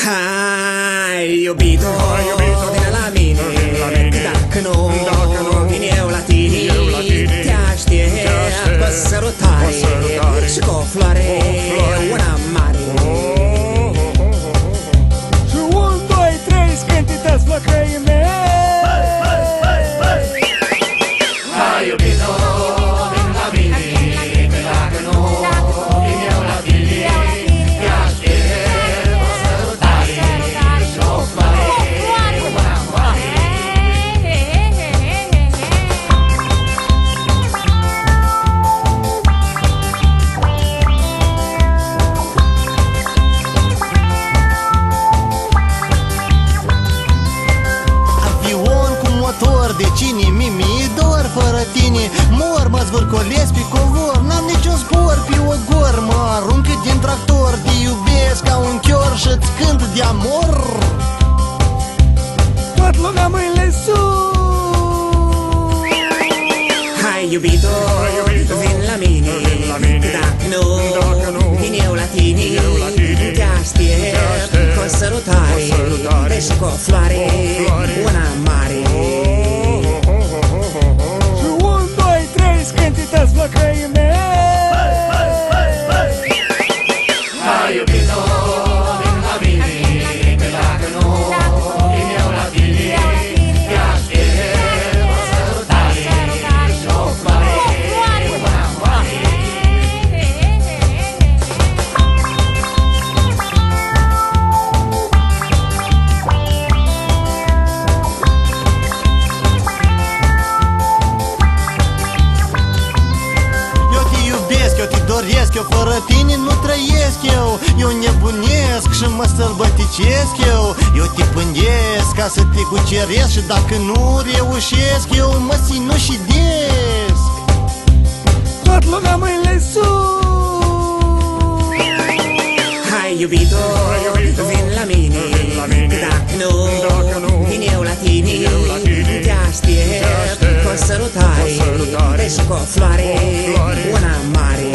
Hai iubito, vine la mine, dacă nu vin eu la tine, te aștept cu sărutare și cu o floare, una mare. Și 1, 2, 3, scântitați flăcăii mei. Hai iubito, vin la mine, dacă nu vin eu la tine, te aștept cu sărutare și cu o floare, una mare. Avion cu motor, de cine mi dor fără tine. Mor, mă zvârcolesc pe covor, n-am niciun spor pe ogor. Mă aruncă din tractor, te iubesc ca un chior și-ți cânt de amor. Toată lumea mâinile sus. Hai iubito, vin la mine, dacă nu vin eu la tine, te aștept cu o sărutare și cu o floare, una mare. Și 1, 2, 3, scântitați flăcăii mei. Hai iubito, vin la mine, dacă nu vin eu la tine, te aștept cu o sărutare și o floare, una mare. Eu te iubesc, eu te doresc, eu fără tine nu trăiesc eu. Eu nebunesc și mă sălbăticesc eu. Eu te pândesc ca să te cuceresc și dacă nu reușesc eu mă sinucidesc. Toată lumea mâinile sus. Hai iubito, vin la mine, dacă nu vin eu la tine, te aștept cu o sărutare și cu o floare, una mare.